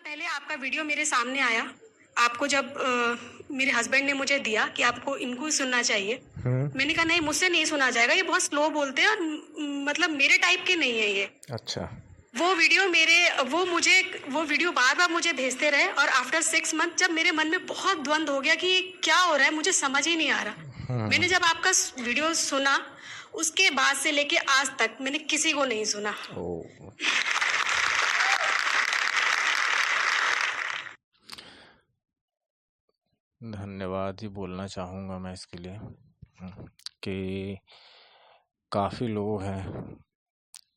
पहले आपका वीडियो मेरे सामने आया। आपको जब मेरे हस्बैंड ने मुझे दिया कि आपको इनको ही सुनना चाहिए। मैंने कहा नहीं, मुझसे नहीं सुना जाएगा, ये बहुत स्लो बोलते हैं और मतलब मेरे टाइप के नहीं है ये। अच्छा। वो वीडियो वो वीडियो बार बार मुझे भेजते रहे और आफ्टर 6 मंथ जब मेरे मन में बहुत द्वंद हो गया कि ये क्या हो रहा है, मुझे समझ ही नहीं आ रहा। मैंने जब आपका वीडियो सुना, उसके बाद से लेके आज तक मैंने किसी को नहीं सुना। ओ, धन्यवाद ही बोलना चाहूँगा मैं इसके लिए कि काफ़ी लोग हैं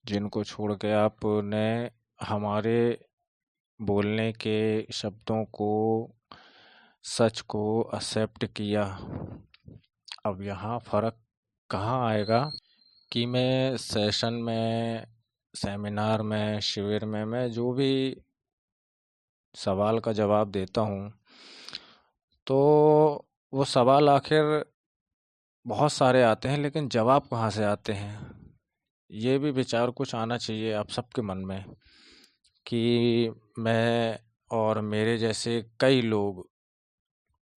जिनको छोड़ के आपने हमारे बोलने के शब्दों को, सच को एक्सेप्ट किया। अब यहाँ फ़र्क कहाँ आएगा कि मैं सेशन में, सेमिनार में, शिविर में मैं जो भी सवाल का जवाब देता हूँ, तो वो सवाल आखिर बहुत सारे आते हैं, लेकिन जवाब कहाँ से आते हैं, ये भी विचार कुछ आना चाहिए आप सबके मन में कि मैं और मेरे जैसे कई लोग,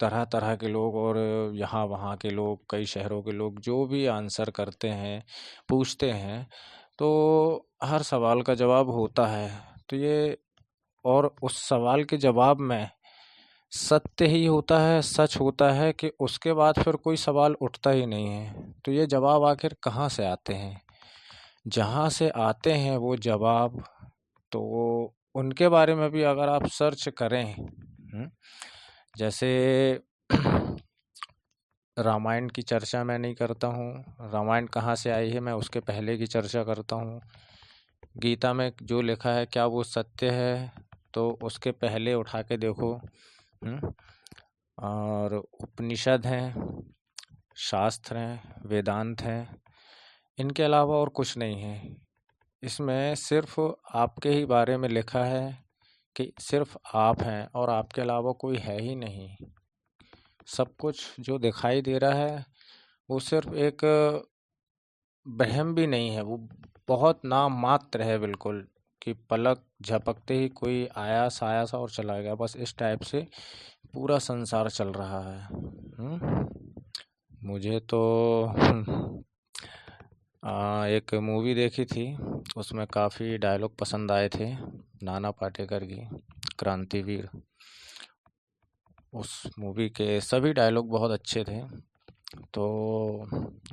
तरह तरह के लोग और यहाँ वहाँ के लोग, कई शहरों के लोग जो भी आंसर करते हैं, पूछते हैं, तो हर सवाल का जवाब होता है। तो ये, और उस सवाल के जवाब में सत्य ही होता है, सच होता है कि उसके बाद फिर कोई सवाल उठता ही नहीं है। तो ये जवाब आखिर कहाँ से आते हैं? जहाँ से आते हैं वो जवाब, तो उनके बारे में भी अगर आप सर्च करें, जैसे रामायण की चर्चा मैं नहीं करता हूँ, रामायण कहाँ से आई है मैं उसके पहले की चर्चा करता हूँ। गीता में जो लिखा है क्या वो सत्य है, तो उसके पहले उठा के देखो। और उपनिषद हैं, शास्त्र हैं, वेदांत हैं, इनके अलावा और कुछ नहीं है। इसमें सिर्फ आपके ही बारे में लिखा है कि सिर्फ आप हैं और आपके अलावा कोई है ही नहीं। सब कुछ जो दिखाई दे रहा है वो सिर्फ एक वहम भी नहीं है, वो बहुत नाम मात्र है बिल्कुल, कि पलक झपकते ही कोई आया साया सा और चला गया, बस इस टाइप से पूरा संसार चल रहा है। मुझे तो एक मूवी देखी थी, उसमें काफ़ी डायलॉग पसंद आए थे नाना पाटेकर की, क्रांतिवीर। उस मूवी के सभी डायलॉग बहुत अच्छे थे, तो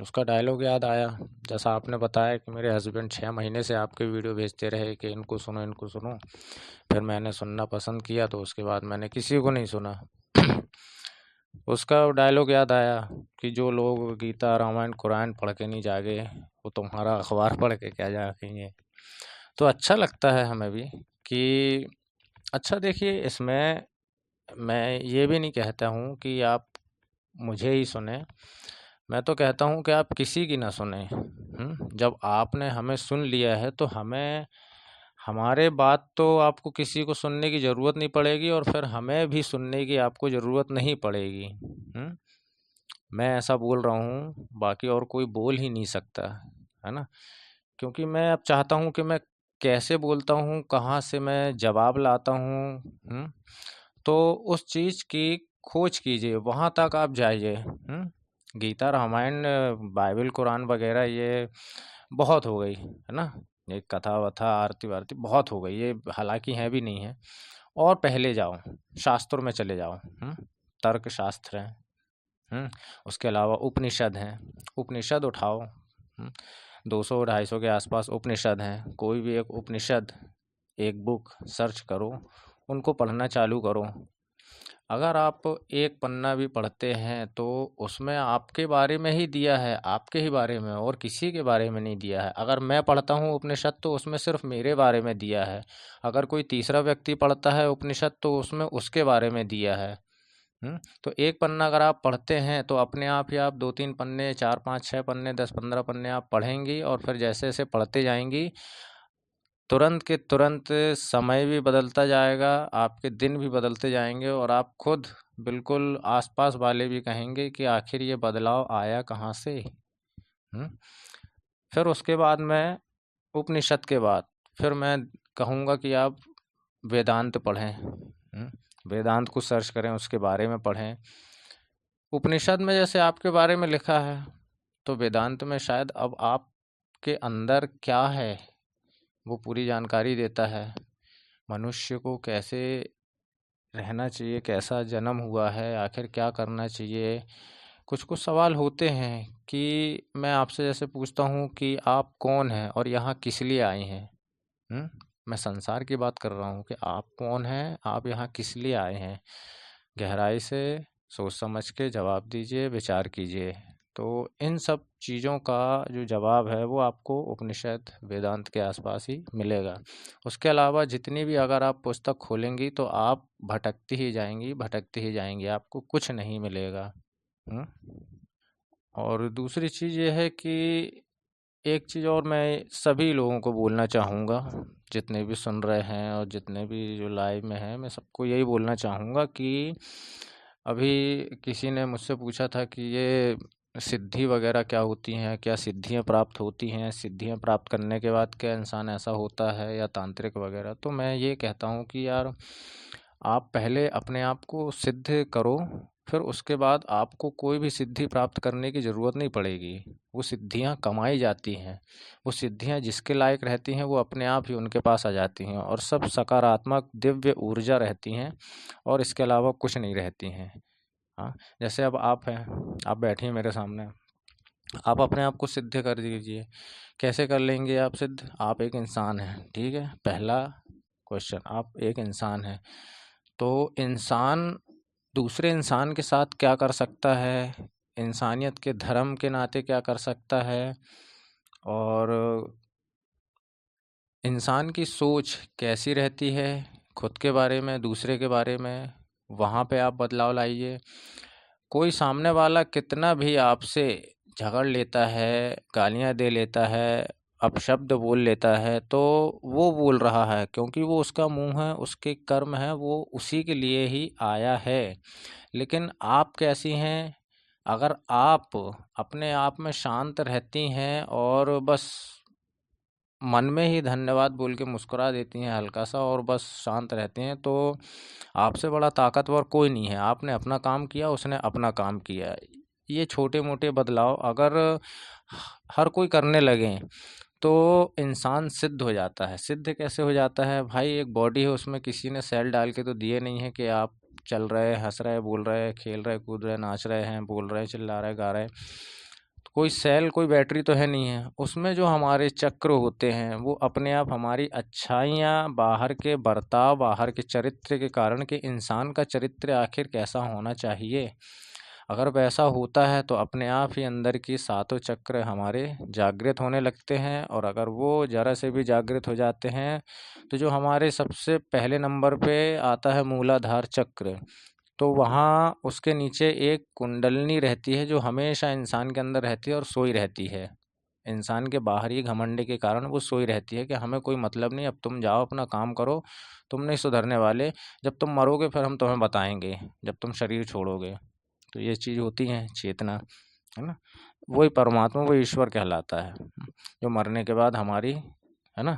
उसका डायलॉग याद आया। जैसा आपने बताया कि मेरे हस्बैंड 6 महीने से आपके वीडियो भेजते रहे कि इनको सुनो इनको सुनो, फिर मैंने सुनना पसंद किया, तो उसके बाद मैंने किसी को नहीं सुना। उसका डायलॉग याद आया कि जो लोग गीता, रामायण, कुरान पढ़ के नहीं जागे, वो तुम्हारा अखबार पढ़ के क्या जागेंगे। तो अच्छा लगता है हमें भी कि अच्छा, देखिए इसमें मैं ये भी नहीं कहता हूँ कि आप मुझे ही सुने, मैं तो कहता हूँ कि आप किसी की ना सुने। जब आपने हमें सुन लिया है तो हमें, हमारे बात तो आपको किसी को सुनने की ज़रूरत नहीं पड़ेगी और फिर हमें भी सुनने की आपको ज़रूरत नहीं पड़ेगी। मैं ऐसा बोल रहा हूँ, बाकी और कोई बोल ही नहीं सकता, है ना? क्योंकि मैं अब चाहता हूँ कि मैं कैसे बोलता हूँ, कहाँ से मैं जवाब लाता हूँ, तो उस चीज़ की खोज कीजिए, वहाँ तक आप जाइए। गीता, रामायण, बाइबल, कुरान वगैरह ये बहुत हो गई, है ना? ये कथा-वथा, आरती-वारती बहुत हो गई, ये हालाँकि है भी नहीं है। और पहले जाओ, शास्त्रों में चले जाओ, तर्क शास्त्र हैं, उसके अलावा उपनिषद हैं, उपनिषद उठाओ, 200-250 के आसपास उपनिषद हैं, कोई भी एक उपनिषद, एक बुक सर्च करो, उनको पढ़ना चालू करो। अगर आप एक पन्ना भी पढ़ते हैं तो उसमें आपके बारे में ही दिया है, आपके ही बारे में, और किसी के बारे में नहीं दिया है। अगर मैं पढ़ता हूँ उपनिषद तो उसमें सिर्फ मेरे बारे में दिया है, अगर कोई तीसरा व्यक्ति पढ़ता है उपनिषद तो उसमें उसके बारे में दिया है। तो एक पन्ना अगर आप पढ़ते हैं तो अपने आप ही आप 2-3 पन्ने, 4-5-6 पन्ने, 10-15 पन्ने आप पढ़ेंगी, और फिर जैसे-जैसे पढ़ते जाएँगी, तुरंत के तुरंत समय भी बदलता जाएगा, आपके दिन भी बदलते जाएँगे, और आप खुद बिल्कुल आस-पास वाले भी कहेंगे कि आखिर ये बदलाव आया कहाँ से? फिर उसके बाद मैं, उपनिषद के बाद, फिर मैं कहूँगा कि आप वेदांत पढ़ें, वेदांत को सर्च करें, उसके बारे में पढ़ें। उपनिषद में जैसे आपके बारे में लिखा है, तो वेदांत में शायद अब आपके अंदर क्या है वो पूरी जानकारी देता है। मनुष्य को कैसे रहना चाहिए, कैसा जन्म हुआ है, आखिर क्या करना चाहिए। कुछ कुछ सवाल होते हैं कि मैं आपसे जैसे पूछता हूँ कि आप कौन हैं और यहाँ किस लिए आए हैं। मैं संसार की बात कर रहा हूँ कि आप कौन हैं, आप यहाँ किस लिए आए हैं। गहराई से सोच समझ के जवाब दीजिए, विचार कीजिए। तो इन सब चीज़ों का जो जवाब है वो आपको उपनिषद वेदांत के आसपास ही मिलेगा। उसके अलावा जितनी भी अगर आप पुस्तक खोलेंगी तो आप भटकती ही जाएंगी, भटकती ही जाएंगी, आपको कुछ नहीं मिलेगा। और दूसरी चीज़ ये है कि एक चीज़ और मैं सभी लोगों को बोलना चाहूँगा, जितने भी सुन रहे हैं और जितने भी जो लाइव में हैं, मैं सबको यही बोलना चाहूँगा कि अभी किसी ने मुझसे पूछा था कि ये सिद्धि वगैरह क्या होती हैं, क्या सिद्धियां प्राप्त होती हैं, सिद्धियां प्राप्त करने के बाद क्या इंसान ऐसा होता है या तांत्रिक वगैरह। तो मैं ये कहता हूँ कि यार आप पहले अपने आप को सिद्ध करो, फिर उसके बाद आपको कोई भी सिद्धि प्राप्त करने की ज़रूरत नहीं पड़ेगी। वो सिद्धियां कमाई जाती हैं, वो सिद्धियां जिसके लायक रहती हैं वो अपने आप ही उनके पास आ जाती हैं, और सब सकारात्मक दिव्य ऊर्जा रहती हैं और इसके अलावा कुछ नहीं रहती हैं। हाँ, जैसे अब आप हैं, आप बैठे हैं मेरे सामने, आप अपने आप को सिद्ध कर दीजिए। कैसे कर लेंगे आप सिद्ध? आप एक इंसान हैं, ठीक है। पहला क्वेश्चन, आप एक इंसान हैं, तो इंसान दूसरे इंसान के साथ क्या कर सकता है, इंसानियत के धर्म के नाते क्या कर सकता है, और इंसान की सोच कैसी रहती है खुद के बारे में, दूसरे के बारे में, वहाँ पे आप बदलाव लाइए। कोई सामने वाला कितना भी आपसे झगड़ लेता है, गालियाँ दे लेता है, अपशब्द बोल लेता है, तो वो बोल रहा है क्योंकि वो उसका मुँह है, उसके कर्म है, वो उसी के लिए ही आया है। लेकिन आप कैसी हैं? अगर आप अपने आप में शांत रहती हैं और बस मन में ही धन्यवाद बोल के मुस्कुरा देती हैं हल्का सा और बस शांत रहती हैं, तो आपसे बड़ा ताकतवर कोई नहीं है। आपने अपना काम किया, उसने अपना काम किया। ये छोटे मोटे बदलाव अगर हर कोई करने लगे तो इंसान सिद्ध हो जाता है। सिद्ध कैसे हो जाता है भाई? एक बॉडी है, उसमें किसी ने सेल डाल के तो दिए नहीं है कि आप चल रहे, हंस रहे, बोल रहे, खेल रहे, कूद रहे, नाच रहे हैं, बोल रहे, चिल्ला रहे, गा रहे। कोई सेल, कोई बैटरी तो है नहीं है उसमें। जो हमारे चक्र होते हैं वो अपने आप हमारी अच्छाइयाँ, बाहर के बर्ताव, बाहर के चरित्र के कारण कि इंसान का चरित्र आखिर कैसा होना चाहिए, अगर वैसा होता है तो अपने आप ही अंदर की सातों चक्र हमारे जागृत होने लगते हैं। और अगर वो ज़रा से भी जागृत हो जाते हैं तो जो हमारे सबसे पहले नंबर पे आता है मूलाधार चक्र, तो वहाँ उसके नीचे एक कुंडलनी रहती है जो हमेशा इंसान के अंदर रहती है और सोई रहती है। इंसान के बाहरी घमंड के कारण वो सोई रहती है कि हमें कोई मतलब नहीं, अब तुम जाओ अपना काम करो, तुम नहीं सुधरने वाले, जब तुम मरोगे फिर हम तुम्हें बताएंगे, जब तुम शरीर छोड़ोगे। तो ये चीज़ होती है चेतना, है ना। वही परमात्मा, वही ईश्वर कहलाता है, जो मरने के बाद हमारी, है ना।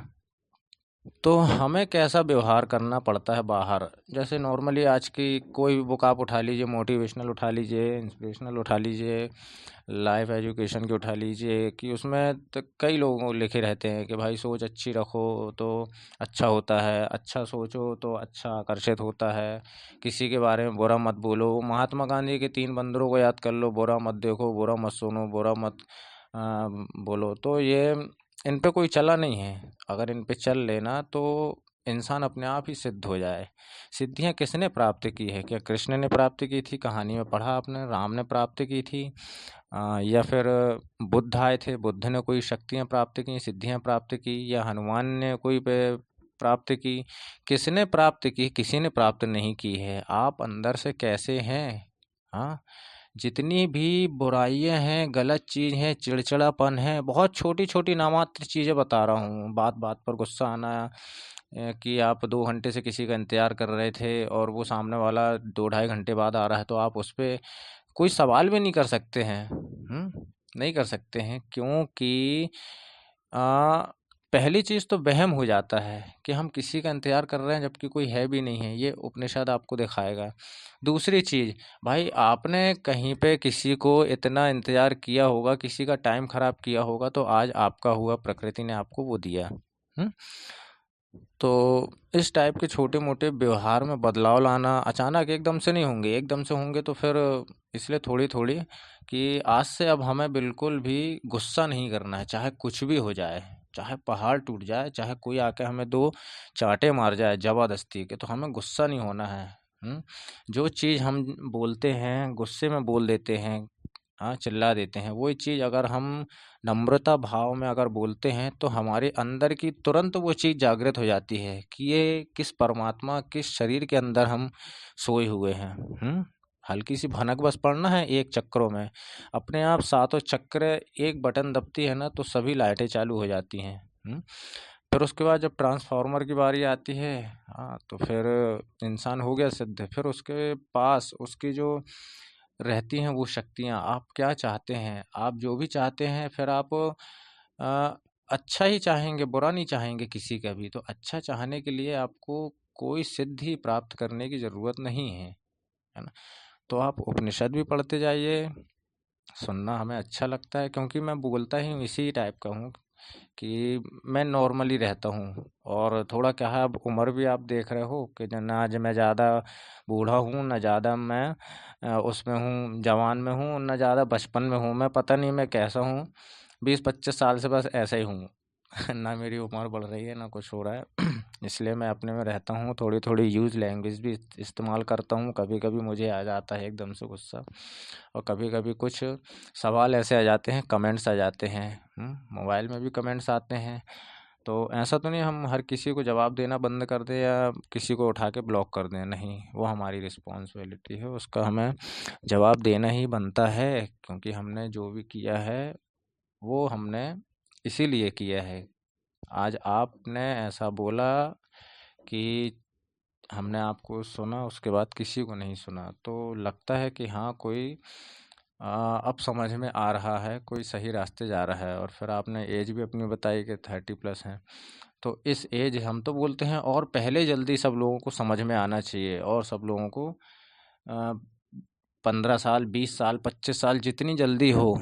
तो हमें कैसा व्यवहार करना पड़ता है बाहर, जैसे नॉर्मली आज की कोई भी बुक आप उठा लीजिए, मोटिवेशनल उठा लीजिए, इंस्पिरेशनल उठा लीजिए, लाइफ एजुकेशन की उठा लीजिए, कि उसमें तो कई लोग लिखे रहते हैं कि भाई सोच अच्छी रखो तो अच्छा होता है, अच्छा सोचो तो अच्छा आकर्षित होता है, किसी के बारे में बुरा मत बोलो। महात्मा गांधी के 3 बंदरों को याद कर लो, बुरा मत देखो, बुरा मत सुनो, बुरा मत बोलो। तो ये इन पे कोई चला नहीं है, अगर इन पे चल लेना तो इंसान अपने आप ही सिद्ध हो जाए। सिद्धियां किसने प्राप्त की है? क्या कृष्ण ने प्राप्त की थी? कहानी में पढ़ा आपने, राम ने प्राप्त की थी, या फिर बुद्ध आए थे, बुद्ध ने कोई शक्तियां प्राप्त की, सिद्धियां प्राप्त की, या हनुमान ने कोई प्राप्त की? किसने प्राप्त की? किसी ने प्राप्त नहीं की है। आप अंदर से कैसे हैं? हाँ, जितनी भी बुराइयां हैं, गलत चीज़ हैं, चिड़चिड़ापन है, बहुत छोटी छोटी नामात्र चीज़ें बता रहा हूँ। बात बात पर गुस्सा आना, कि आप 2 घंटे से किसी का इंतज़ार कर रहे थे और वो सामने वाला 2 ढाई घंटे बाद आ रहा है, तो आप उस पे कोई सवाल भी नहीं कर सकते हैं। नहीं कर सकते हैं, क्योंकि पहली चीज़ तो वहम हो जाता है कि हम किसी का इंतज़ार कर रहे हैं जबकि कोई है भी नहीं है, ये उपनिषद आपको दिखाएगा। दूसरी चीज़, भाई आपने कहीं पे किसी को इतना इंतज़ार किया होगा, किसी का टाइम ख़राब किया होगा, तो आज आपका हुआ, प्रकृति ने आपको वो दिया। तो इस टाइप के छोटे-मोटे व्यवहार में बदलाव लाना अचानक एकदम से नहीं होंगे, एकदम से होंगे तो फिर इसलिए थोड़ी-थोड़ी कि आज से अब हमें बिल्कुल भी गुस्सा नहीं करना है, चाहे कुछ भी हो जाए, चाहे पहाड़ टूट जाए, चाहे कोई आके हमें 2 चाँटे मार जाए ज़बरदस्ती के, तो हमें गुस्सा नहीं होना है। जो चीज़ हम बोलते हैं, गुस्से में बोल देते हैं, चिल्ला देते हैं, वही चीज़ अगर हम नम्रता भाव में अगर बोलते हैं तो हमारे अंदर की तुरंत वो चीज़ जागृत हो जाती है कि ये किस परमात्मा, किस शरीर के अंदर हम सोए हुए हैं। हल्की सी भनक बस पड़ना है एक चक्रों में, अपने आप सातों चक्र एक बटन दबती है ना तो सभी लाइटें चालू हो जाती हैं। फिर उसके बाद जब ट्रांसफार्मर की बारी आती है, तो फिर इंसान हो गया सिद्ध। फिर उसके पास उसकी जो रहती हैं वो शक्तियाँ, आप क्या चाहते हैं, आप जो भी चाहते हैं फिर आप अच्छा ही चाहेंगे, बुरा नहीं चाहेंगे किसी का भी। तो अच्छा चाहने के लिए आपको कोई सिद्धि प्राप्त करने की ज़रूरत नहीं है ना? तो आप उपनिषद भी पढ़ते जाइए, सुनना हमें अच्छा लगता है क्योंकि मैं बोलता ही इसी टाइप का हूँ कि मैं नॉर्मली रहता हूँ। और थोड़ा क्या है, अब उम्र भी आप देख रहे हो कि ना आज मैं ज़्यादा बूढ़ा हूँ, ना ज़्यादा मैं उसमें हूँ, जवान में हूँ, ना ज़्यादा बचपन में हूँ। मैं पता नहीं मैं कैसा हूँ, 20-25 साल से बस ऐसा ही हूँ। ना मेरी उम्र बढ़ रही है, ना कुछ हो रहा है। इसलिए मैं अपने में रहता हूँ, थोड़ी-थोड़ी यूज़ लैंग्वेज भी इस्तेमाल करता हूँ। कभी-कभी मुझे आ जाता है एकदम से गुस्सा, और कभी-कभी कुछ सवाल ऐसे आ जाते हैं, कमेंट्स आ जाते हैं। मोबाइल में भी कमेंट्स आते हैं, तो ऐसा तो नहीं हम हर किसी को जवाब देना बंद कर दें या किसी को उठा के ब्लॉक कर दें, नहीं, वो हमारी रिस्पॉन्सिबिलिटी है, उसका हमें जवाब देना ही बनता है क्योंकि हमने जो भी किया है, वो हमने इसीलिए किया है। आज आपने ऐसा बोला कि हमने आपको सुना, उसके बाद किसी को नहीं सुना, तो लगता है कि हाँ, कोई अब समझ में आ रहा है, कोई सही रास्ते जा रहा है। और फिर आपने एज भी अपनी बताई कि 30+ है, तो इस एज हम तो बोलते हैं और पहले जल्दी सब लोगों को समझ में आना चाहिए, और सब लोगों को 15 साल, 20 साल, 25 साल जितनी जल्दी हो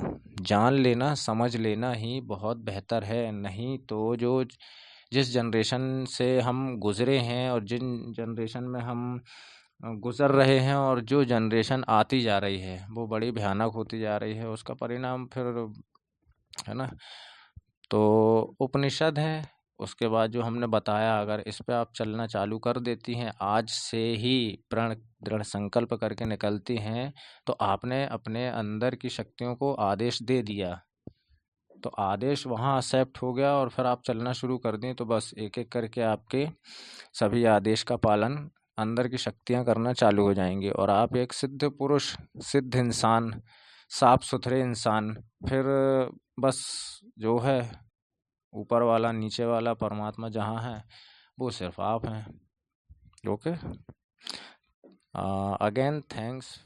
जान लेना, समझ लेना ही बहुत बेहतर है। नहीं तो जो जिस जनरेशन से हम गुज़रे हैं और जिन जनरेशन में हम गुज़र रहे हैं और जो जनरेशन आती जा रही है, वो बड़ी भयानक होती जा रही है। उसका परिणाम फिर, है ना? तो उपनिषद है, उसके बाद जो हमने बताया, अगर इस पे आप चलना चालू कर देती हैं, आज से ही प्रण दृढ़ संकल्प करके निकलती हैं, तो आपने अपने अंदर की शक्तियों को आदेश दे दिया। तो आदेश वहाँ एक्सेप्ट हो गया और फिर आप चलना शुरू कर दें, तो बस एक-एक करके आपके सभी आदेश का पालन अंदर की शक्तियाँ करना चालू हो जाएँगी और आप एक सिद्ध पुरुष, सिद्ध इंसान, साफ-सुथरे इंसान, फिर बस जो है ऊपर वाला, नीचे वाला, परमात्मा जहाँ है, वो सिर्फ़ आप हैं। ओके? Again thanks